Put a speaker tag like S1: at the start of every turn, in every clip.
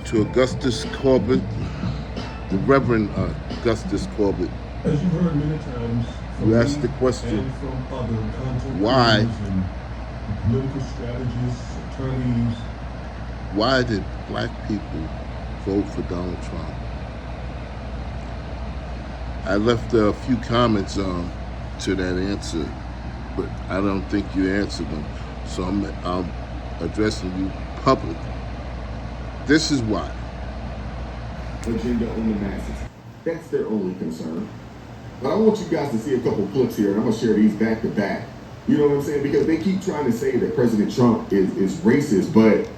S1: to Augustus Corbett, the Reverend Augustus Corbett.
S2: As you've heard many times,
S1: You asked the question,
S2: and from other content
S1: why?
S2: creators and political strategists, attorneys.
S1: Why did black people vote for Donald Trump? I left a few comments to that answer, but I don't think you answered them. So I'm addressing you publicly. This is why.
S3: Agenda on the masses. That's their only concern. But I want you guys to see a couple clips here, and I'm going to share these back to back. You know what I'm saying? Because they keep trying to say that President Trump is racist, but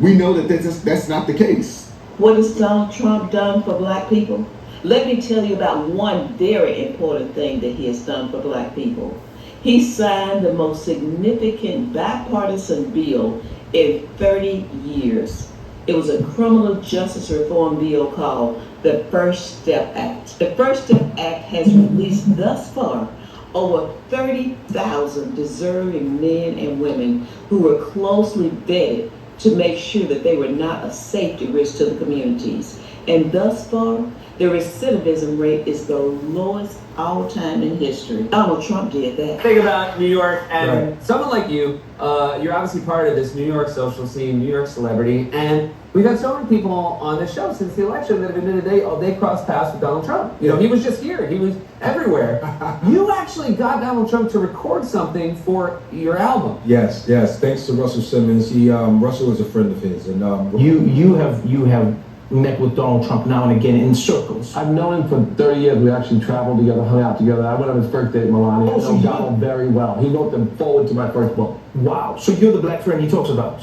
S3: we know that that's not the case.
S4: What has Donald Trump done for black people? Let me tell you about one very important thing that he has done for black people. He signed the most significant bipartisan bill in 30 years. It was a criminal justice reform bill called the First Step Act. The First Step Act has released thus far over 30,000 deserving men and women who were closely vetted to make sure that they were not a safety risk to the communities. And thus far, the recidivism rate is the lowest all time in history. Donald Trump did that.
S5: Think about New York, and
S6: Right.
S5: someone like you, you're obviously part of this New York social scene, New York celebrity, and we've had so many people on the show since the election that have admitted they crossed paths with Donald Trump. You know, he was just here, he was everywhere. You actually got Donald Trump to record something for your album.
S6: Yes. Thanks to Russell Simmons. Russell is a friend of his, and
S7: You have met with Donald Trump now and again in circles.
S8: I've known him for 30 years. We actually traveled together, hung out together. I went on his first date, Melania. I know Donald very well. He wrote the forward to my first book.
S7: Wow. So you're the black friend he talks about.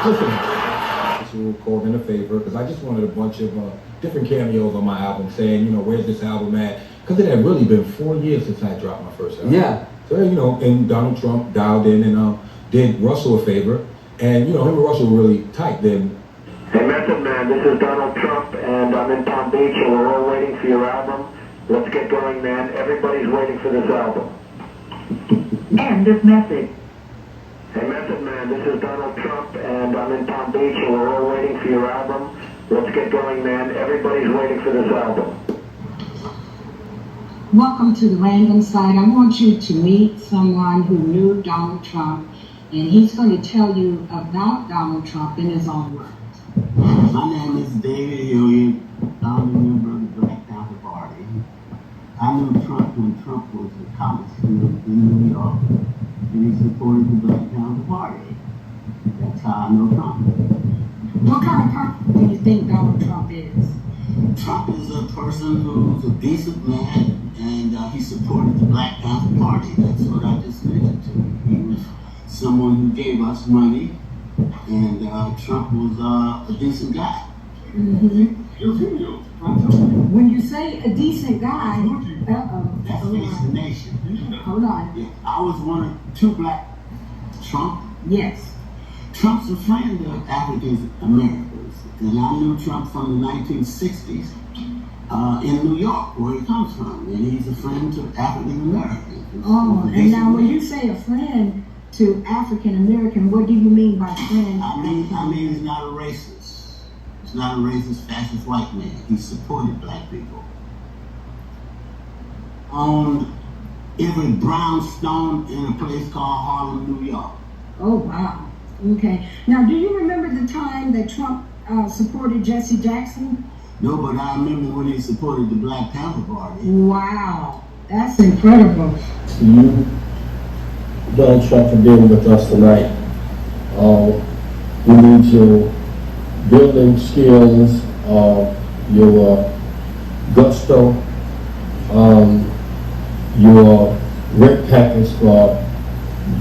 S8: Listen.
S6: we called in a favor because I just wanted a bunch of different cameos on my album, saying, where's this album at? Because it had really been 4 years since I dropped my first album.
S8: Yeah.
S6: So, and Donald Trump dialed in and did Russell a favor, and him and Russell were really tight then.
S9: Hey, Method Man, this is Donald Trump, and I'm in Palm Beach, and we're all waiting for your album. Let's get going, man. Everybody's waiting for this album.
S4: End of message.
S9: Hey, Method Man, this is Donald Trump, and I'm in Palm Beach, and we're all waiting for your album. Let's get going, man. Everybody's waiting for this album.
S10: Welcome to the Random Side. I want you to meet someone who knew Donald Trump, and he's going to tell you about Donald Trump in his own words.
S11: My name is David Hilliard. I'm a member of the Black Panther Party. I knew Trump when Trump was a college student in New York, and he supported the Black Panther Party. That's how I know Trump.
S10: What kind of person do you think Donald Trump is?
S11: Trump is a person who's a decent man, and he supported the Black Panther Party. That's what I just mentioned to you. He was someone who gave us money, and Trump was a decent guy.
S10: Mm-hmm. When you say a decent guy,
S11: That's Face the Nation.
S10: Hold on.
S11: Yeah, I was one of two black. Trump?
S10: Yes.
S11: Trump's a friend of African Americans, and I knew Trump from the 1960s in New York, where he comes from, and he's a friend to African Americans.
S10: Oh, and now when you say a friend to African American, what do you mean by friend?
S11: I mean he's not a racist. He's not a racist, fascist white man. He supported black people. Owned every brownstone in a place called Harlem, New York.
S10: Oh, wow. Okay. Now, do you remember the time that Trump supported Jesse Jackson?
S11: No, but I remember when he supported the Black Panther Party.
S10: Wow. That's incredible.
S8: You, Donald Trump, for being with us tonight. We need your building skills, your gusto, your rent package for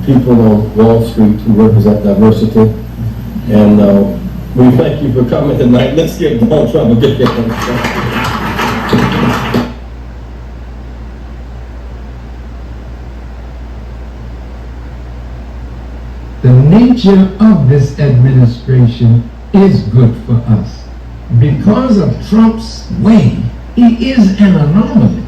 S8: people on Wall Street who represent diversity. And we thank you for coming tonight. Let's give Donald Trump a good hand.
S12: The nature of this administration is good for us. Because of Trump's way, he is an anomaly.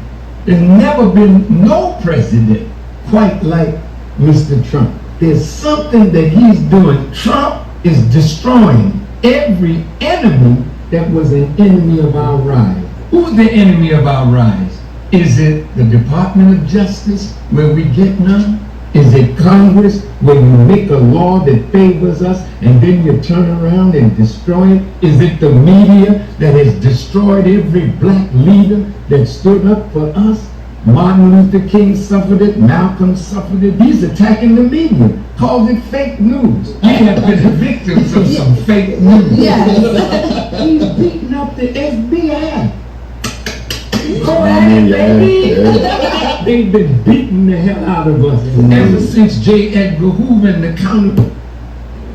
S12: There's never been no president quite like Mr. Trump. There's something that he's doing. Trump is destroying every enemy that was an enemy of our rise. Who's the enemy of our rise? Is it the Department of Justice, where we get none? Is it Congress, where you make a law that favors us and then you turn around and destroy it? Is it the media that has destroyed every black leader that stood up for us? Martin Luther King suffered it, Malcolm suffered it. He's attacking the media, calls it fake news. We have been victims of some fake news.
S10: Yes.
S12: He's beating up the FBI. They've been beating the hell out of us ever since J. Edgar Hoover and the counter.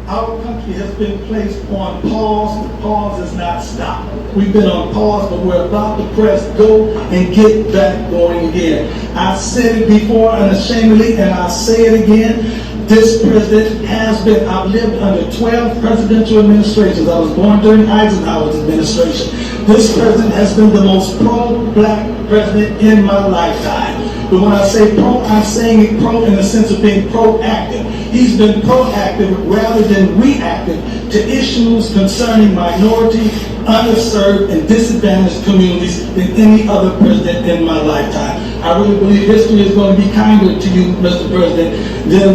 S13: Our country has been placed on pause. The pause is not stopped. We've been on pause, but we're about to press go and get back going again. I said it before unashamedly, and I'll say it again. This president has been, I've lived under 12 presidential administrations. I was born during Eisenhower's administration. This president has been the most pro-black president in my lifetime. But when I say pro, I'm saying it pro in the sense of being proactive. He's been proactive rather than reactive to issues concerning minority, underserved, and disadvantaged communities than any other president in my lifetime. I really believe history is going to be kinder to you, Mr. President, than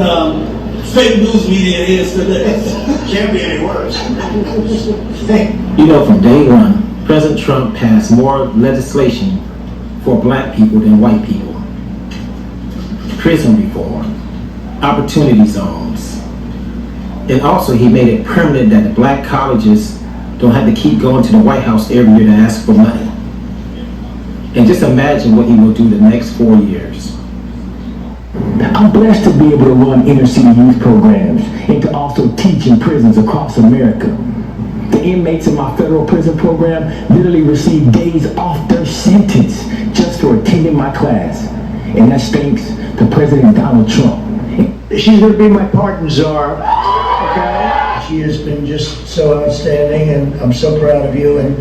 S13: fake news media is today. Can't be any worse.
S7: You know, from day one, President Trump passed more legislation for black people than white people. Prison reform, opportunity zones, and also he made it permanent that the black colleges don't have to keep going to the White House every year to ask for money. And just imagine what he will do the next 4 years.
S14: I'm blessed to be able to run inner city youth programs and to also teach in prisons across America. The inmates in my federal prison program literally receive days off their sentence just for attending my class. And that's thanks to President Donald Trump.
S15: She's going to be my pardon czar, okay? She has been just so outstanding, and I'm so proud of you, and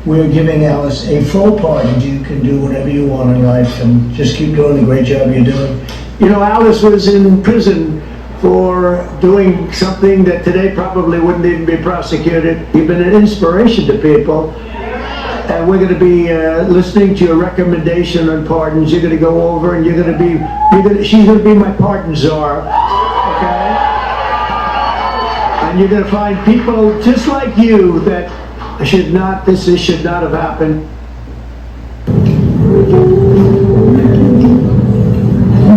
S15: we're giving Alice a full pardon. You can do whatever you want in life, and just keep doing the great job you're doing. You know, Alice was in prison for doing something that today probably wouldn't even be prosecuted. You've been an inspiration to people. And we're going to be listening to your recommendation on pardons. You're going to go over and she's going to be my pardon czar, okay? And you're going to find people just like you that this should not have happened.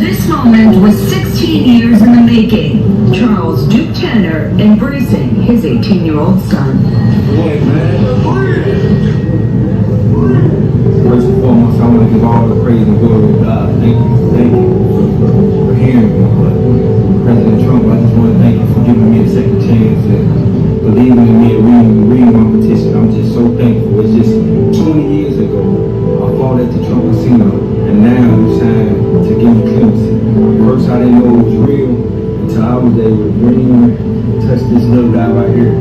S10: This moment was 16 years in the making. Charles Duke Tanner embracing his 18-year-old son.
S6: First and foremost, I want to give all the praise and glory to God. Thank you for hearing me. But President Trump, I just want to thank you for giving me a second chance and believing in me and reading my petition. I'm just so thankful. It's just 20 years ago, I fought at the Trump Casino, and now it's time to give me clemency. First, I didn't know it was real until I was able to bring touch this little guy right here.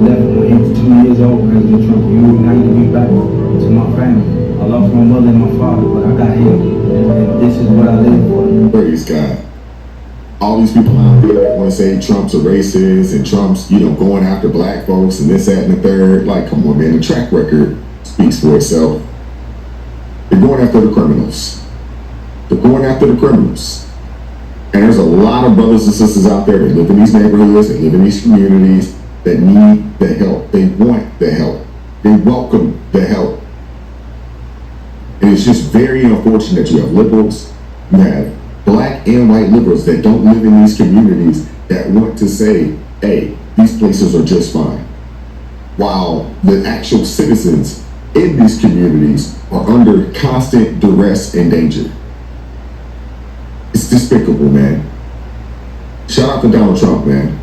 S6: Left when he was 2 years old, President Trump. You united me back to my family. I lost my mother and my father, but I got him, and this is what I live for.
S3: Praise God. All these people out there that want to say Trump's a racist and Trump's, going after black folks and this, that, and the third. Like, come on, man. The track record speaks for itself. They're going after the criminals. They're going after the criminals. And there's a lot of brothers and sisters out there that live in these neighborhoods, that live in these communities, that need the help. They want the help. They welcome the help. And it's just very unfortunate you have liberals, you have black and white liberals that don't live in these communities that want to say, hey, these places are just fine. While the actual citizens in these communities are under constant duress and danger. It's despicable, man. Shout out to Donald Trump, man.